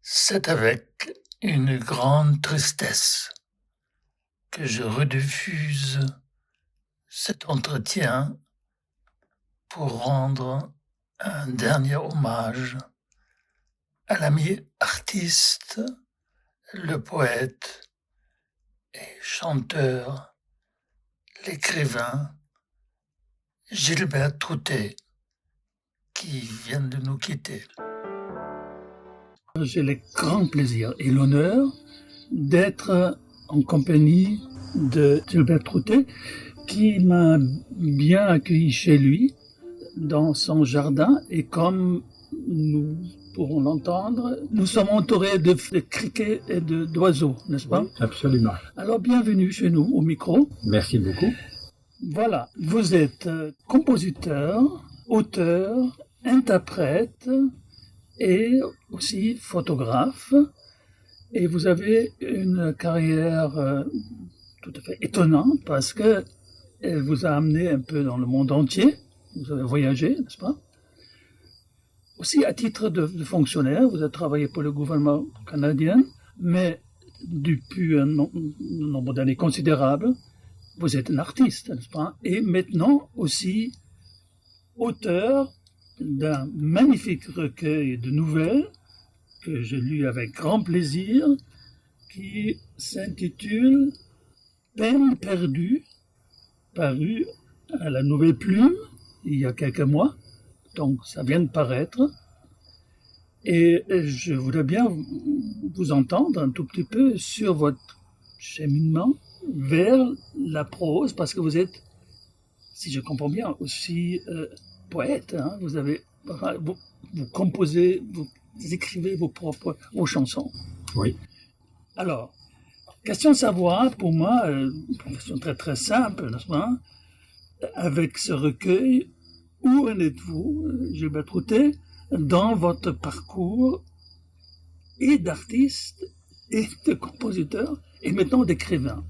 C'est avec une grande tristesse que je rediffuse cet entretien pour rendre un dernier hommage à l'ami artiste, le poète et chanteur, l'écrivain Gilbert Troutet, qui vient de nous quitter. J'ai le grand plaisir et l'honneur d'être en compagnie de Gilbert Troutet, qui m'a bien accueilli chez lui, dans son jardin, et comme nous pourrons l'entendre, nous sommes entourés de criquets et d'oiseaux, n'est-ce pas? Oui, absolument. Alors, bienvenue chez nous, au micro. Merci beaucoup. Voilà, vous êtes compositeur, auteur, interprète et aussi photographe. Et vous avez une carrière tout à fait étonnante parce que elle vous a amené un peu dans le monde entier. Vous avez voyagé, n'est-ce pas? Aussi à titre de fonctionnaire, vous avez travaillé pour le gouvernement canadien, mais depuis un nombre d'années considérable, vous êtes un artiste, n'est-ce pas? Et maintenant aussi auteur d'un magnifique recueil de nouvelles que j'ai lu avec grand plaisir, qui s'intitule Peine perdue, paru à la Nouvelle Plume il y a quelques mois, donc ça vient de paraître. Et je voudrais bien vous entendre un tout petit peu sur votre cheminement vers la prose, parce que vous êtes, si je comprends bien, aussi poète. Hein, vous composez, vous écrivez vos chansons. Oui. Alors, question de savoir, pour moi, une question très très simple, n'est-ce pas? Avec ce recueil, où en êtes-vous, Gilbert Troutet, dans votre parcours et d'artiste, et de compositeur, et maintenant d'écrivain?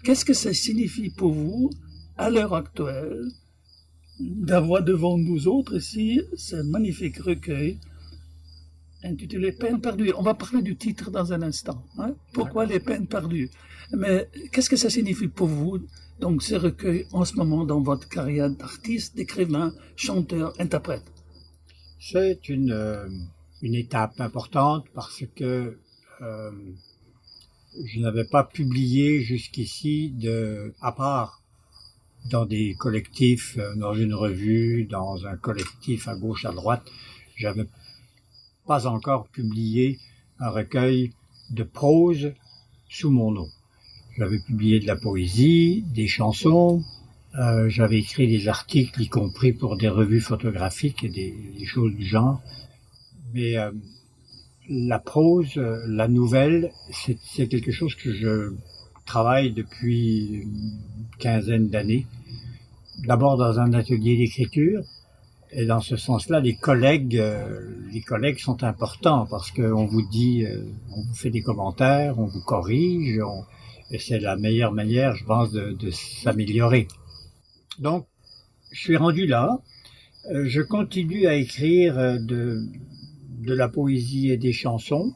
Qu'est-ce que ça signifie pour vous, à l'heure actuelle, d'avoir devant nous autres ici ce magnifique recueil intitulé Peine perdue? On va parler du titre dans un instant. Hein? Pourquoi les peines perdues? Mais qu'est-ce que ça signifie pour vous, donc, ce recueil en ce moment dans votre carrière d'artiste, d'écrivain, chanteur, interprète? C'est une étape importante parce que je n'avais pas publié jusqu'ici, à part dans des collectifs, dans une revue, dans un collectif à gauche, à droite, j'avais pas encore publié un recueil de prose sous mon nom. J'avais publié de la poésie, des chansons, j'avais écrit des articles, y compris pour des revues photographiques et des choses du genre. Mais la prose, la nouvelle, c'est quelque chose que je travaille depuis une quinzaine d'années. D'abord dans un atelier d'écriture, et dans ce sens-là, les collègues sont importants parce qu'on vous dit, on vous fait des commentaires, on vous corrige, et c'est la meilleure manière, je pense, de s'améliorer. Donc, je suis rendu là. Je continue à écrire de la poésie et des chansons,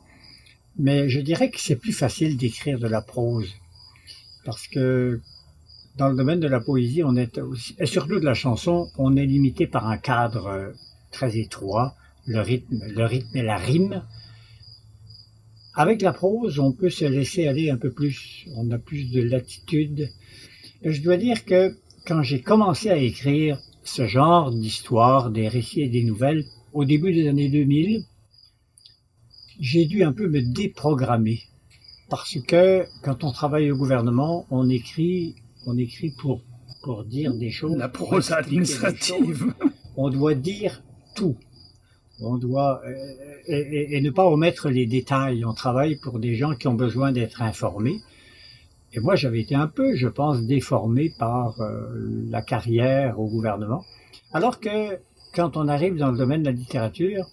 mais je dirais que c'est plus facile d'écrire de la prose parce que dans le domaine de la poésie, on est aussi, et surtout de la chanson, on est limité par un cadre très étroit, le rythme et la rime. Avec la prose, on peut se laisser aller un peu plus, on a plus de latitude. Et je dois dire que quand j'ai commencé à écrire ce genre d'histoire, des récits et des nouvelles, au début des années 2000, j'ai dû un peu me déprogrammer. Parce que quand on travaille au gouvernement, on écrit pour dire des choses. La prose administrative. On doit dire tout. On doit et ne pas omettre les détails. On travaille pour des gens qui ont besoin d'être informés. Et moi, j'avais été un peu, je pense, déformé par la carrière au gouvernement. Alors que quand on arrive dans le domaine de la littérature,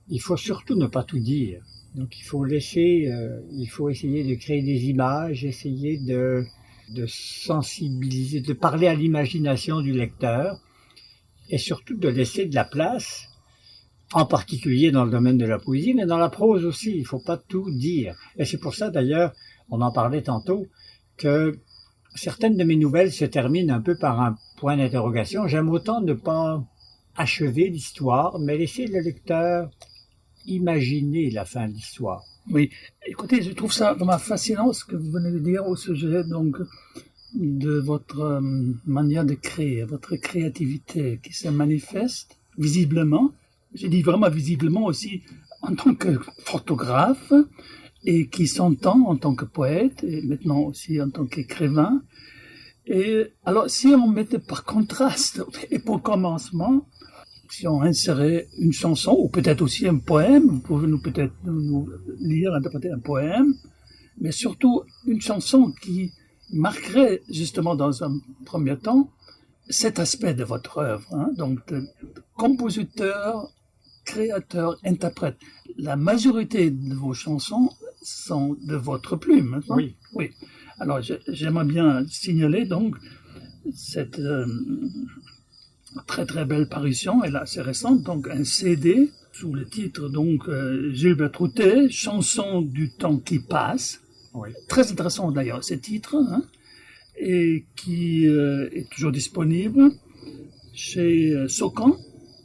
il faut surtout ne pas tout dire. Donc il faut essayer de créer des images, essayer de sensibiliser, de parler à l'imagination du lecteur et surtout de laisser de la place en particulier dans le domaine de la poésie, mais dans la prose aussi, il ne faut pas tout dire. Et c'est pour ça d'ailleurs, on en parlait tantôt, que certaines de mes nouvelles se terminent un peu par un point d'interrogation. J'aime autant ne pas achever l'histoire, mais laisser le lecteur imaginer la fin de l'histoire. Oui, écoutez, je trouve ça vraiment fascinant ce que vous venez de dire au sujet donc de votre manière de créer, votre créativité qui se manifeste visiblement. Je dis vraiment visiblement aussi en tant que photographe et qui s'entend en tant que poète et maintenant aussi en tant qu'écrivain. Et alors, si on mettait par contraste, et pour commencement, si on insérait une chanson, ou peut-être aussi un poème, vous pouvez peut-être nous lire, interpréter un poème, mais surtout une chanson qui marquerait justement dans un premier temps cet aspect de votre œuvre, hein, donc de compositeur, créateur, interprète. La majorité de vos chansons sont de votre plume. Hein? Oui. Oui. Alors j'aimerais bien signaler donc cette très très belle parution, elle est assez récente, donc un CD sous le titre donc Gilbert Routet, Chanson du temps qui passe. Oui. Très intéressant d'ailleurs ce titre, hein, et qui est toujours disponible chez Socan,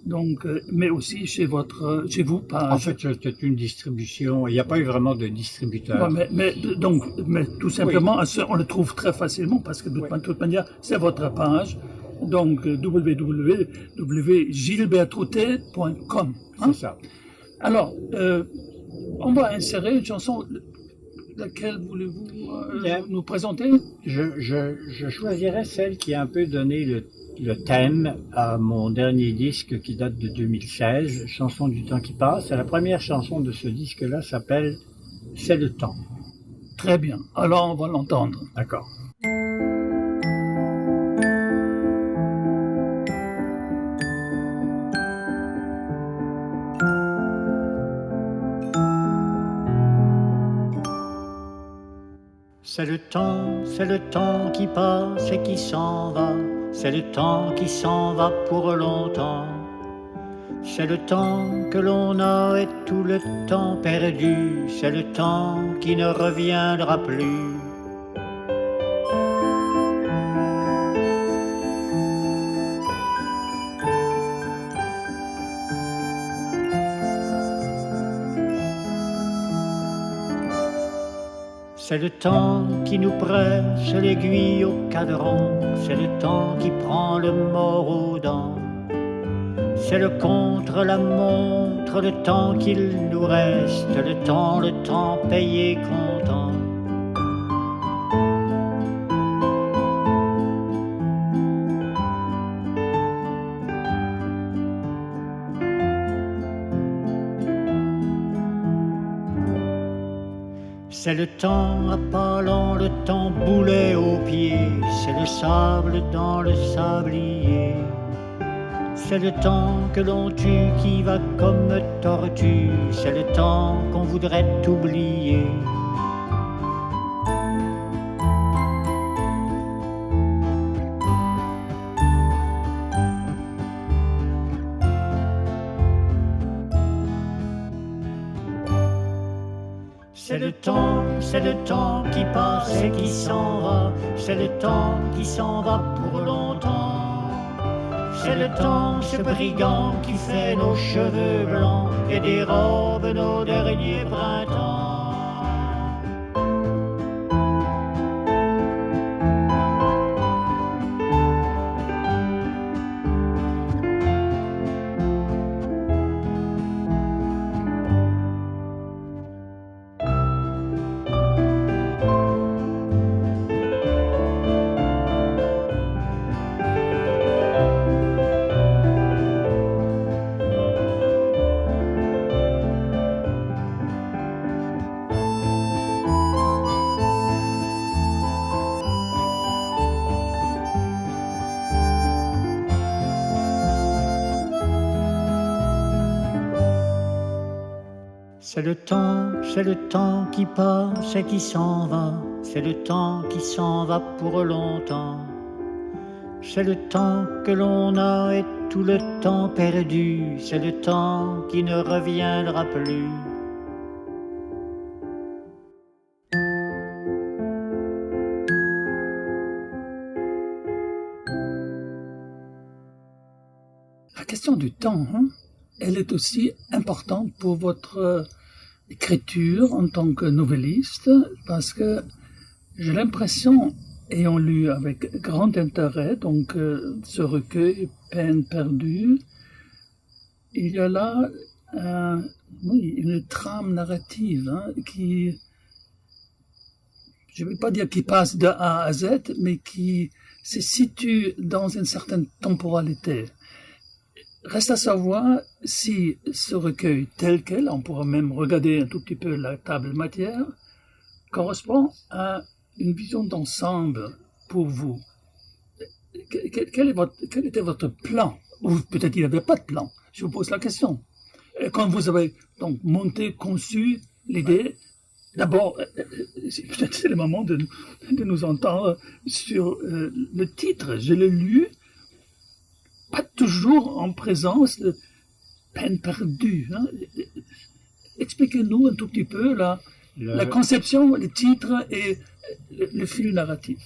donc, mais aussi chez vous. En fait, c'est une distribution. Il n'y a pas eu vraiment de distributeur. Ouais, mais tout simplement, oui. On le trouve très facilement parce que de toute manière, c'est votre page. Donc, www.gilbertroutet.com. Hein? C'est ça. Alors, on va insérer une chanson. Laquelle voulez-vous nous présenter? Je choisirais celle qui a un peu donné le thème à mon dernier disque qui date de 2016, Chanson du temps qui passe. La première chanson de ce disque-là s'appelle C'est le temps. Très bien. Alors, on va l'entendre. D'accord. C'est le temps qui passe et qui s'en va. C'est le temps qui s'en va pour longtemps. C'est le temps que l'on a et tout le temps perdu. C'est le temps qui ne reviendra plus. C'est le temps qui nous presse l'aiguille au cadran, c'est le temps qui prend le mort aux dents. C'est le contre-la-montre, le temps qu'il nous reste, le temps payé comptant. C'est le temps appalant, le temps boulet aux pieds, c'est le sable dans le sablier. C'est le temps que l'on tue qui va comme tortue, c'est le temps qu'on voudrait oublier. C'est le temps qui passe et qui s'en va, c'est le temps qui s'en va pour longtemps. C'est le temps, ce brigand qui fait nos cheveux blancs et dérobe nos derniers printemps. C'est le temps qui passe et qui s'en va, c'est le temps qui s'en va pour longtemps. c'est le temps que l'on a et tout le temps perdu, c'est le temps qui ne reviendra plus. La question du temps, elle est aussi importante pour votre écriture en tant que novelliste, parce que j'ai l'impression, ayant lu avec grand intérêt donc ce recueil Peine perdue, il y a là une trame narrative qui, je ne vais pas dire qui passe de A à Z, mais qui se situe dans une certaine temporalité. Reste à savoir si ce recueil tel quel, on pourra même regarder un tout petit peu la table matière, correspond à une vision d'ensemble pour vous. Quel était votre plan? Ou peut-être il n'y avait pas de plan. Je vous pose la question. Quand vous avez donc monté, conçu l'idée, d'abord, peut-être c'est le moment de nous entendre sur le titre. Je l'ai lu, pas toujours en présence de Peine perdue. Expliquez-nous un tout petit peu la conception, le titre et le fil narratif.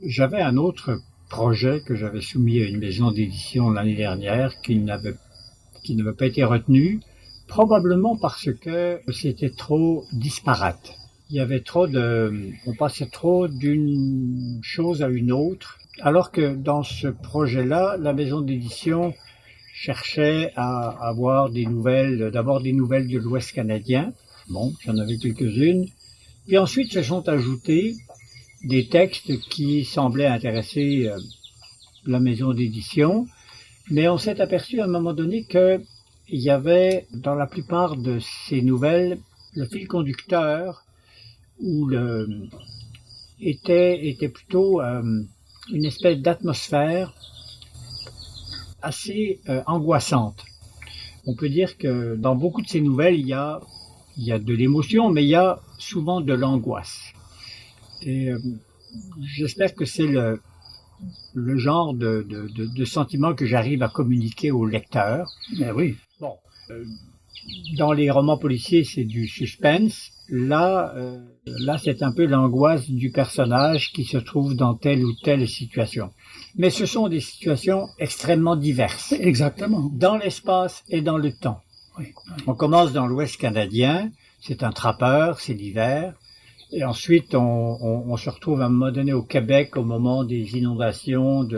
J'avais un autre projet que j'avais soumis à une maison d'édition l'année dernière qui n'avait pas été retenu, probablement parce que c'était trop disparate. Il y avait on passait trop d'une chose à une autre, alors que dans ce projet-là, la maison d'édition cherchait à avoir d'abord des nouvelles de l'Ouest canadien. Bon, j'en avais quelques-unes. Puis ensuite se sont ajoutés des textes qui semblaient intéresser la maison d'édition. Mais on s'est aperçu à un moment donné qu'il y avait, dans la plupart de ces nouvelles, le fil conducteur était plutôt une espèce d'atmosphère assez angoissante. On peut dire que dans beaucoup de ces nouvelles, il y a de l'émotion, mais il y a souvent de l'angoisse. Et j'espère que c'est le genre de sentiment que j'arrive à communiquer au lecteur. Mais oui. Bon, dans les romans policiers, c'est du suspense. Là, c'est un peu l'angoisse du personnage qui se trouve dans telle ou telle situation. Mais ce sont des situations extrêmement diverses. Exactement. Dans l'espace et dans le temps. Oui. On commence dans l'Ouest canadien, c'est un trappeur, c'est l'hiver. Et ensuite, on se retrouve à un moment donné au Québec au moment des inondations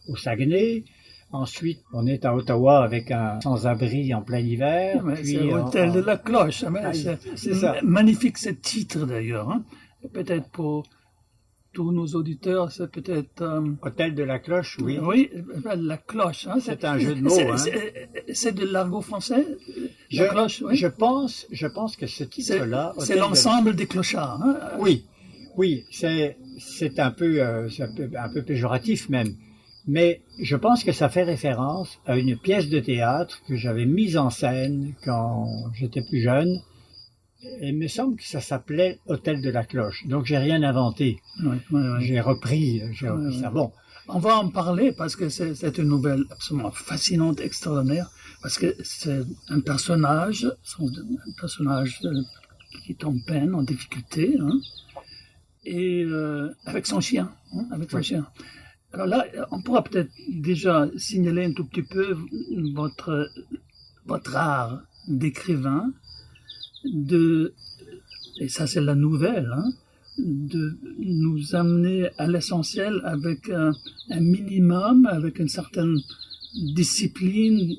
au Saguenay. Ensuite, on est à Ottawa avec un sans-abri en plein hiver. Puis c'est l'hôtel de la Cloche. C'est ça. Magnifique ce titre d'ailleurs. Peut-être pour tous nos auditeurs, c'est peut-être... Hôtel de la Cloche, oui. Oui, la Cloche. C'est un jeu de mots. C'est de l'argot français, la Cloche, oui. Je pense que ce titre-là... C'est l'ensemble des clochards. Oui, c'est un peu péjoratif même. Mais je pense que ça fait référence à une pièce de théâtre que j'avais mise en scène quand j'étais plus jeune. Et il me semble que ça s'appelait Hôtel de la Cloche. Donc j'ai rien inventé. Oui. J'ai repris ça. Bon. On va en parler parce que c'est une nouvelle absolument fascinante, extraordinaire. Parce que c'est un personnage qui est en peine, en difficulté, et avec son chien. Son chien. Alors là, on pourra peut-être déjà signaler un tout petit peu votre art d'écrivain, et ça c'est la nouvelle, de nous amener à l'essentiel avec un minimum, avec une certaine discipline,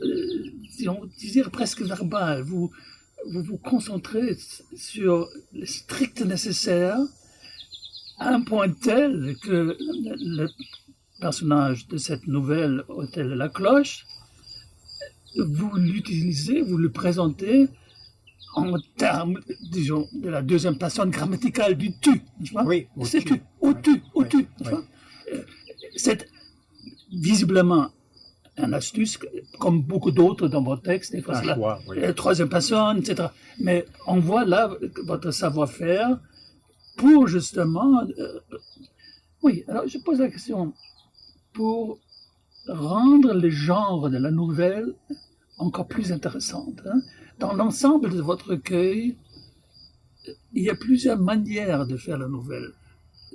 disons presque verbale. Vous concentrez sur le strict nécessaire à un point tel que le personnage de cette nouvelle Hôtel de la Cloche, vous l'utilisez, vous le présentez en termes, disons, de la deuxième personne grammaticale du tu. Oui, c'est tu, au tu. C'est visiblement une astuce, comme beaucoup d'autres dans vos textes, des fois, troisième personne, etc. Mais on voit là votre savoir-faire pour justement Oui, alors je pose la question pour rendre le genre de la nouvelle encore plus intéressante. Hein. Dans l'ensemble de votre recueil, il y a plusieurs manières de faire la nouvelle.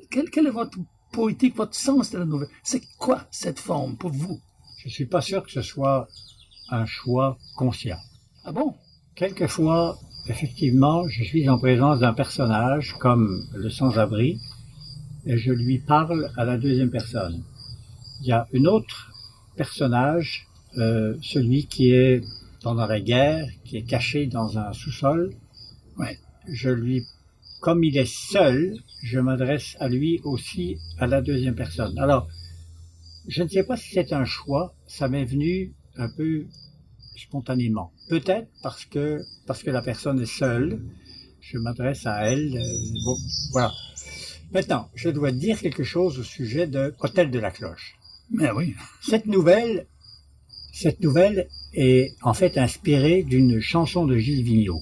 Quelle est votre poétique, votre sens de la nouvelle? C'est quoi cette forme pour vous? Je suis pas sûr que ce soit un choix conscient. Ah bon? Quelquefois, effectivement, je suis en présence d'un personnage comme le sans-abri et je lui parle à la deuxième personne. Il y a un autre personnage, celui qui est pendant la guerre, qui est caché dans un sous-sol. Ouais. Comme il est seul, je m'adresse à lui aussi à la deuxième personne. Alors, je ne sais pas si c'est un choix, ça m'est venu un peu spontanément. Peut-être parce que la personne est seule, je m'adresse à elle. Bon, voilà. Maintenant, je dois dire quelque chose au sujet de Hôtel de la Cloche. Mais oui. Cette nouvelle est en fait inspirée d'une chanson de Gilles Vigneault.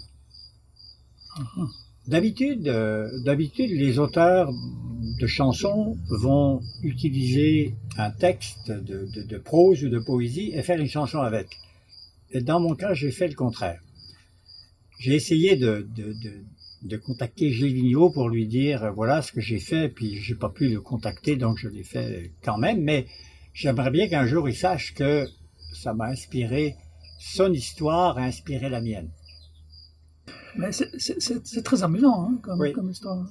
Uh-huh. D'habitude, les auteurs de chansons vont utiliser un texte de prose ou de poésie et faire une chanson avec. Et dans mon cas, j'ai fait le contraire. J'ai essayé de contacter Gilles Vigneault pour lui dire voilà ce que j'ai fait, puis j'ai pas pu le contacter, donc je l'ai fait quand même. Mais j'aimerais bien qu'un jour il sache que ça m'a inspiré, son histoire a inspiré la mienne. Mais c'est très amusant hein, comme histoire.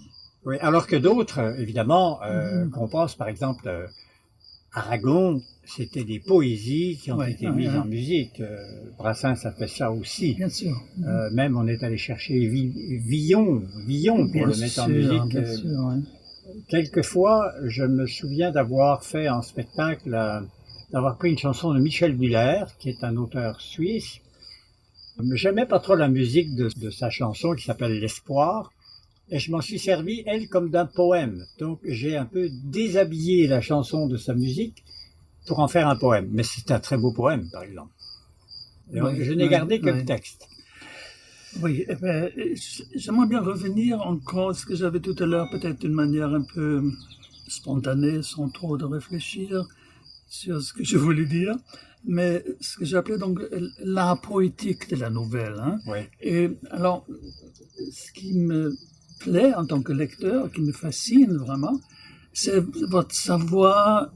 Oui, alors que d'autres, évidemment, qu'on pense par exemple Aragon, c'était des poésies qui ont été mises en musique. Brassens a fait ça aussi. Bien sûr. Même on est allé chercher Villon pour le mettre en musique. Bien sûr, Quelquefois, je me souviens d'avoir fait en spectacle, d'avoir pris une chanson de Michel Muller, qui est un auteur suisse. J'aimais pas trop la musique de sa chanson qui s'appelle L'Espoir. Et je m'en suis servi, elle, comme d'un poème. Donc, j'ai un peu déshabillé la chanson de sa musique pour en faire un poème. Mais c'est un très beau poème, par exemple. Et je n'ai gardé que le texte. Oui, j'aimerais bien revenir encore à ce que j'avais tout à l'heure, peut-être d'une manière un peu spontanée, sans trop de réfléchir sur ce que je voulais dire. Mais ce que j'appelais donc l'art poétique de la nouvelle. Hein. Oui. Et alors, ce qui me plaît en tant que lecteur, qui me fascine vraiment, c'est votre savoir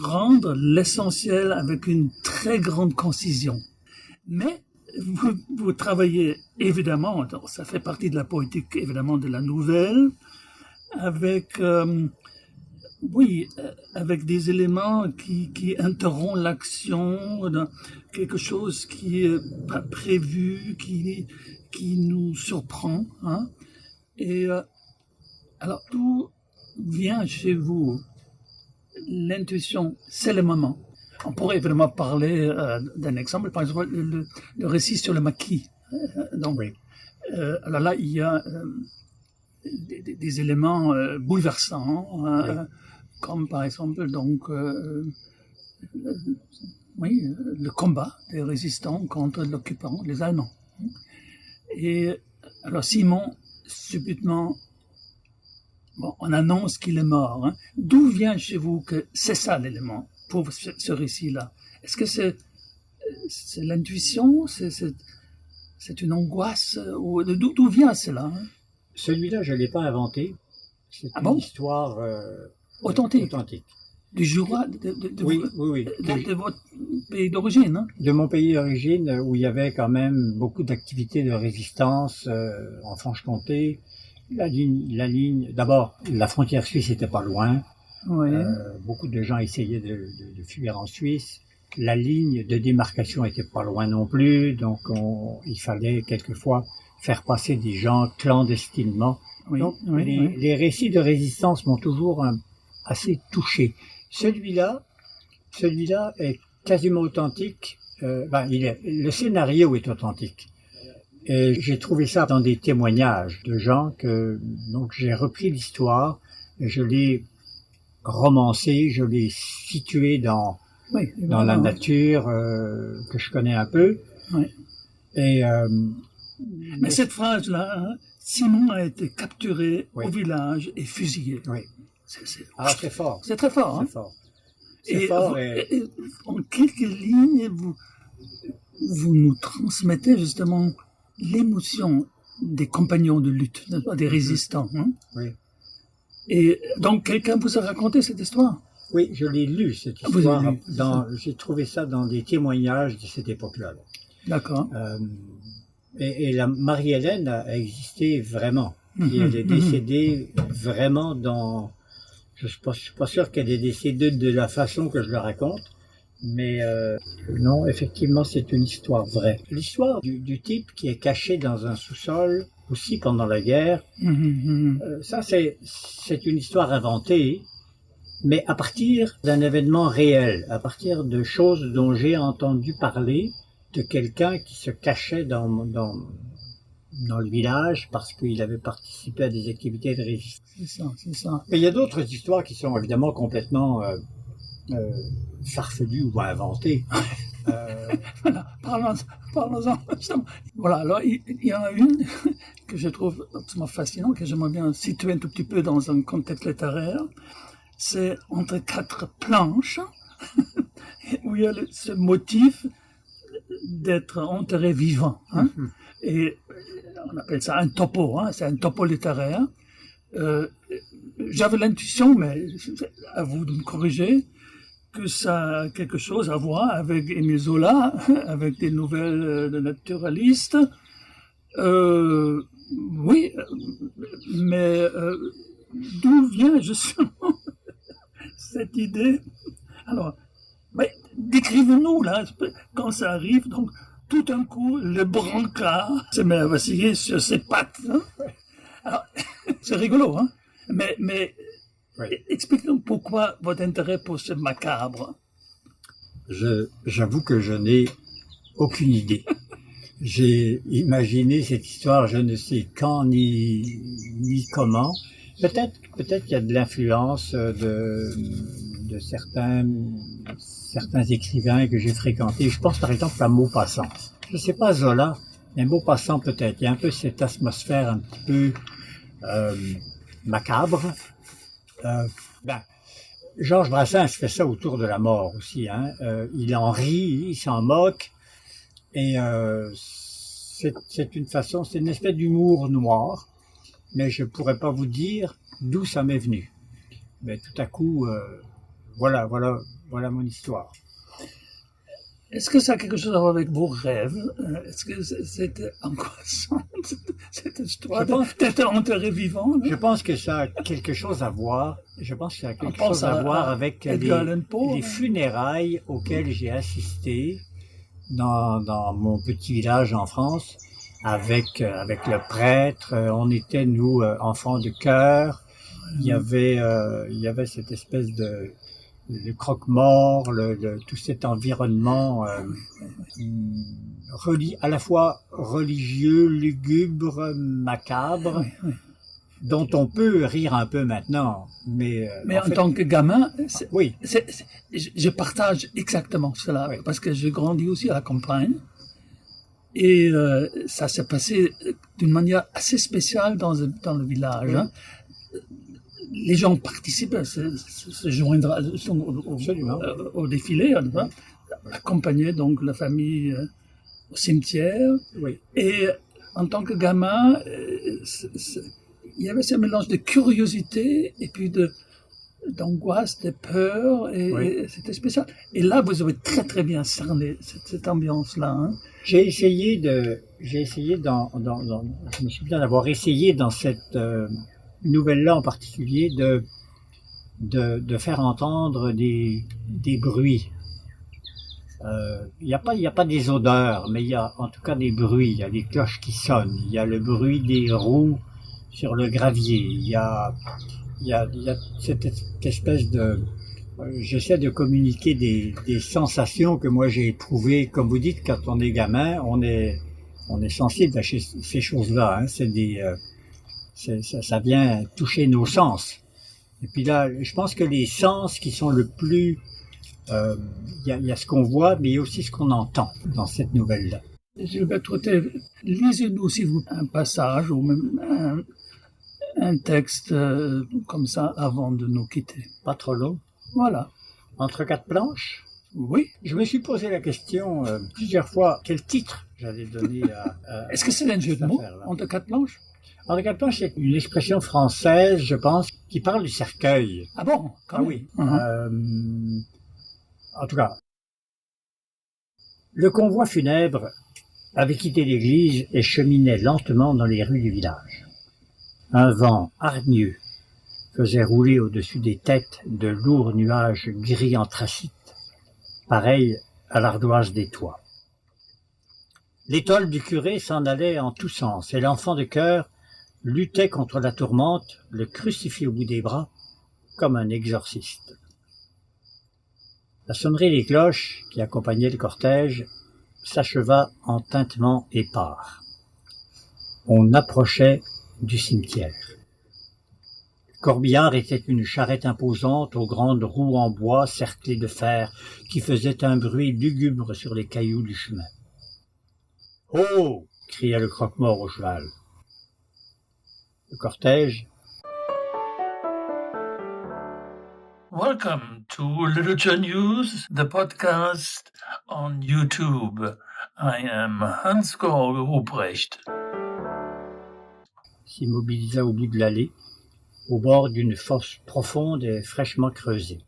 rendre l'essentiel avec une très grande concision. Mais vous travaillez évidemment, ça fait partie de la poétique évidemment de la nouvelle, avec avec des éléments qui interrompent l'action, quelque chose qui est pas prévu, qui nous surprend. Hein. Et alors, d'où vient chez vous l'intuition? C'est le moment. On pourrait évidemment parler d'un exemple, par exemple le récit sur le maquis. Donc, oui. Alors là, il y a des éléments bouleversants, oui. Comme par exemple donc le combat des résistants contre l'occupant, les Allemands. Et alors Simon, subitement, on annonce qu'il est mort. Hein. D'où vient chez vous que c'est ça l'élément pour ce récit-là? Est-ce que c'est l'intuition? C'est une angoisse? D'où vient cela? Hein? Celui-là, je ne l'ai pas inventé. C'est une histoire authentique. Du Jura, oui. De votre pays d'origine, hein? De mon pays d'origine, où il y avait quand même beaucoup d'activités de résistance en Franche-Comté. La ligne, d'abord, la frontière suisse n'était pas loin. Oui. Beaucoup de gens essayaient de fuir en Suisse. La ligne de démarcation était pas loin non plus, donc il fallait quelquefois faire passer des gens clandestinement. Oui, donc, les récits de résistance m'ont toujours assez touché. Celui-là est quasiment authentique. Le scénario est authentique. Et j'ai trouvé ça dans des témoignages de gens donc j'ai repris l'histoire, et je l'ai romancé, je l'ai situé dans la nature que je connais un peu. Oui. Et mais cette phrase-là, hein, Simon a été capturé au village et fusillé. Oui. C'est fort. C'est très fort. Hein? C'est fort. C'est fort et en quelques lignes, vous nous transmettez justement l'émotion des compagnons de lutte, des résistants. Hein? Oui. Et donc, quelqu'un vous a raconté cette histoire? Oui, je l'ai lu, cette histoire. J'ai trouvé ça dans des témoignages de cette époque-là. D'accord. Et la Marie-Hélène a existé vraiment. Et elle est décédée vraiment dans... Je suis pas sûr qu'elle est décédée de la façon que je le raconte. Mais non, effectivement, c'est une histoire vraie. L'histoire du type qui est caché dans un sous-sol, aussi pendant la guerre, ça c'est une histoire inventée, mais à partir d'un événement réel, à partir de choses dont j'ai entendu parler, de quelqu'un qui se cachait dans le village parce qu'il avait participé à des activités de résistance. C'est ça. Mais il y a d'autres histoires qui sont évidemment complètement farfelues ou inventées. Voilà, parlons-en. Voilà, alors il y en a une que je trouve absolument fascinante, que j'aimerais bien situer un tout petit peu dans un contexte littéraire. C'est entre 4 planches, où il y a ce motif d'être enterré vivant. Hein? Et on appelle ça un topo, hein? C'est un topo littéraire. J'avais l'intuition, mais à vous de me corriger, que ça a quelque chose à voir avec Émile Zola, avec des nouvelles de naturalistes. Oui, mais d'où vient justement cette idée? Alors, décrivez-nous là, quand ça arrive, donc tout d'un coup, le brancard se met à vaciller sur ses pattes. Hein? Alors, c'est rigolo, hein? Mais oui. Expliquez-nous pourquoi votre intérêt pour ce macabre. J'avoue que je n'ai aucune idée. J'ai imaginé cette histoire, je ne sais quand ni comment. Peut-être qu'il y a de l'influence de certains écrivains que j'ai fréquentés. Je pense par exemple à Maupassant. Je ne sais pas Zola, mais Maupassant peut-être. Il y a un peu cette atmosphère un petit peu macabre. Georges Brassens fait ça autour de la mort aussi. Hein. Il en rit, il s'en moque. Et c'est une espèce d'humour noir. Mais je pourrais pas vous dire d'où ça m'est venu. Mais tout à coup, voilà mon histoire. Est-ce que ça a quelque chose à voir avec vos rêves? Est-ce que c'était angoissant, cette histoire d'être enterré vivant? Je pense que ça a quelque chose à voir. Je pense que ça a quelque chose à voir avec les funérailles auxquelles j'ai assisté dans mon petit village en France. Avec le prêtre, on était nous enfants de chœur. Il y avait cette espèce de croque-mort, tout cet environnement à la fois religieux, lugubre, macabre, dont on peut rire un peu maintenant. Mais en tant que gamin, oui, je partage exactement cela, oui. Parce que j'ai grandi aussi à la campagne. Et ça s'est passé d'une manière assez spéciale dans le village. Oui. Hein. Les gens participent à se joindre au défilé, hein, accompagner donc la famille au cimetière. Oui. Et en tant que gamin, il y avait ce mélange de curiosité et puis d'angoisse, de peur, et c'était spécial. Et là, vous avez très très bien cerné cette ambiance-là. Hein. Je me souviens d'avoir essayé dans cette nouvelle-là en particulier de faire entendre des bruits. Il n'y a pas des odeurs, mais il y a en tout cas des bruits. Il y a des cloches qui sonnent. Il y a le bruit des roues sur le gravier. Il y a cette espèce de... J'essaie de communiquer des sensations que moi j'ai éprouvées. Comme vous dites, quand on est gamin, on est sensible à ces choses-là. Hein. Ça vient toucher nos sens. Et puis là, je pense que les sens qui sont le plus... Il y a ce qu'on voit, mais il y a aussi ce qu'on entend dans cette nouvelle-là. Gilbert Trottet, lisez-nous aussi un passage ou même un texte comme ça avant de nous quitter. Pas trop long. Voilà. Entre quatre planches. Oui. Je me suis posé la question plusieurs fois, quel titre j'allais donner à Est-ce que c'est un jeu de mots entre quatre planches? Entre quatre planches, c'est une expression française, je pense, qui parle du cercueil. Ah bon? Ah oui. En tout cas, le convoi funèbre avait quitté l'église et cheminait lentement dans les rues du village. Un vent hargneux faisait rouler au-dessus des têtes de lourds nuages gris anthracite, pareils à l'ardoise des toits. L'étole du curé s'en allait en tous sens, et l'enfant de chœur luttait contre la tourmente, le crucifix au bout des bras, comme un exorciste. La sonnerie des cloches qui accompagnaient le cortège s'acheva en tintements épars. On approchait du cimetière. Le corbillard était une charrette imposante aux grandes roues en bois cerclées de fer qui faisait un bruit lugubre sur les cailloux du chemin. « Oh !» cria le croque-mort au cheval. Le cortège. Welcome to Literature News, the podcast on YouTube. I am Hans-Georg Ruprecht. S'immobilisa au bout de l'allée, au bord d'une fosse profonde et fraîchement creusée.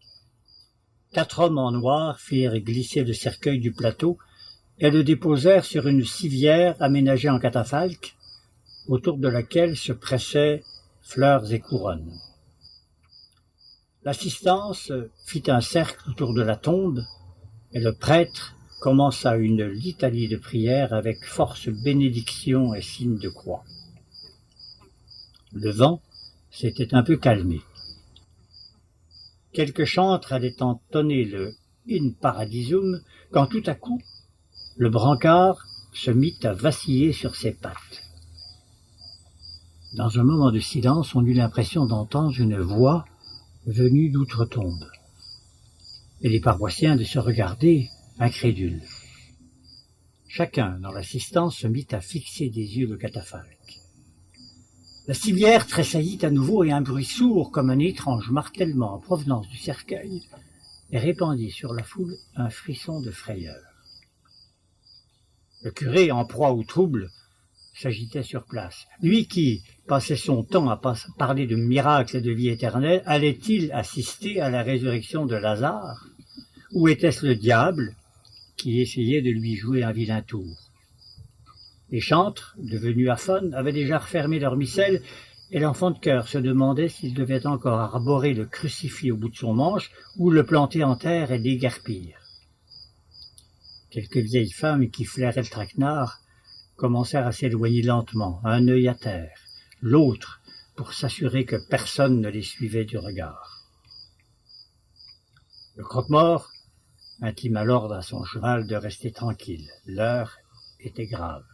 4 hommes en noir firent glisser le cercueil du plateau et le déposèrent sur une civière aménagée en catafalque, autour de laquelle se pressaient fleurs et couronnes. L'assistance fit un cercle autour de la tombe, et le prêtre commença une litanie de prières avec force bénédiction et signe de croix. Le vent s'était un peu calmé. Quelques chantres allaient entonner le In Paradisum, quand tout à coup, le brancard se mit à vaciller sur ses pattes. Dans un moment de silence, on eut l'impression d'entendre une voix venue d'outre-tombe, et les paroissiens de se regarder, incrédules. Chacun dans l'assistance se mit à fixer des yeux le catafalque. La civière tressaillit à nouveau et un bruit sourd comme un étrange martèlement en provenance du cercueil répandit sur la foule un frisson de frayeur. Le curé, en proie au trouble, s'agitait sur place. Lui qui passait son temps à parler de miracles et de vie éternelle, allait-il assister à la résurrection de Lazare? Ou était-ce le diable qui essayait de lui jouer un vilain tour? Les chantres, devenus aphones, avaient déjà refermé leur missel, et l'enfant de chœur se demandait s'il devait encore arborer le crucifix au bout de son manche ou le planter en terre et déguerpir. Quelques vieilles femmes qui flairaient le traquenard commencèrent à s'éloigner lentement, un œil à terre, l'autre pour s'assurer que personne ne les suivait du regard. Le croque-mort intima l'ordre à son cheval de rester tranquille. L'heure était grave.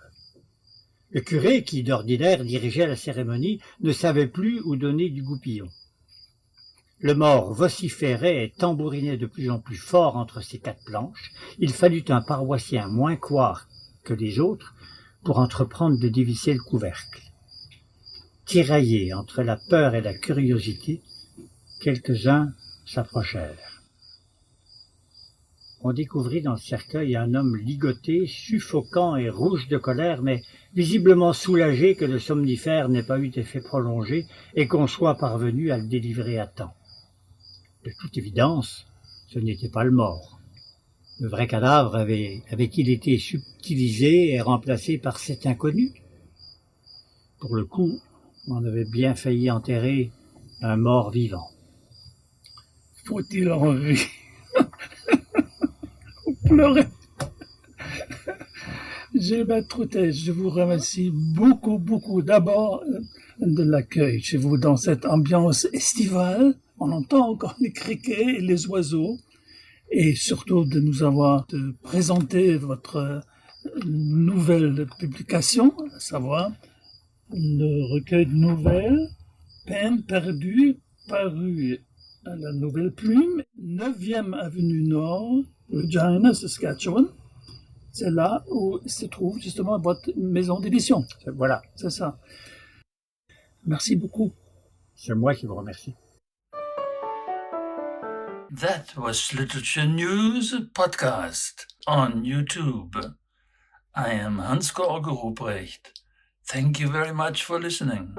Le curé, qui d'ordinaire dirigeait la cérémonie, ne savait plus où donner du goupillon. Le mort vociférait et tambourinait de plus en plus fort entre ses 4 planches. Il fallut un paroissien moins couard que les autres pour entreprendre de dévisser le couvercle. Tiraillés entre la peur et la curiosité, quelques-uns s'approchèrent. On découvrit dans le cercueil un homme ligoté, suffocant et rouge de colère, mais visiblement soulagé que le somnifère n'ait pas eu d'effet prolongé et qu'on soit parvenu à le délivrer à temps. De toute évidence, ce n'était pas le mort. Le vrai cadavre avait-il été subtilisé et remplacé par cet inconnu? Pour le coup, on avait bien failli enterrer un mort vivant. Faut-il en rire? Pleurer. Gilbert Troutet, je vous remercie beaucoup d'abord de l'accueil chez vous dans cette ambiance estivale. On entend encore les criquets et les oiseaux et surtout de nous avoir présenté votre nouvelle publication, à savoir le recueil de nouvelles Peine perdue, paru à la Nouvelle Plume, 9e avenue Nord, Regina, Saskatchewan. C'est là où se trouve justement votre maison d'édition. Voilà. C'est ça. Merci beaucoup. C'est moi qui vous remercie. That was Literature News podcast on YouTube. I am Hans-Georg Ruprecht. Thank you very much for listening.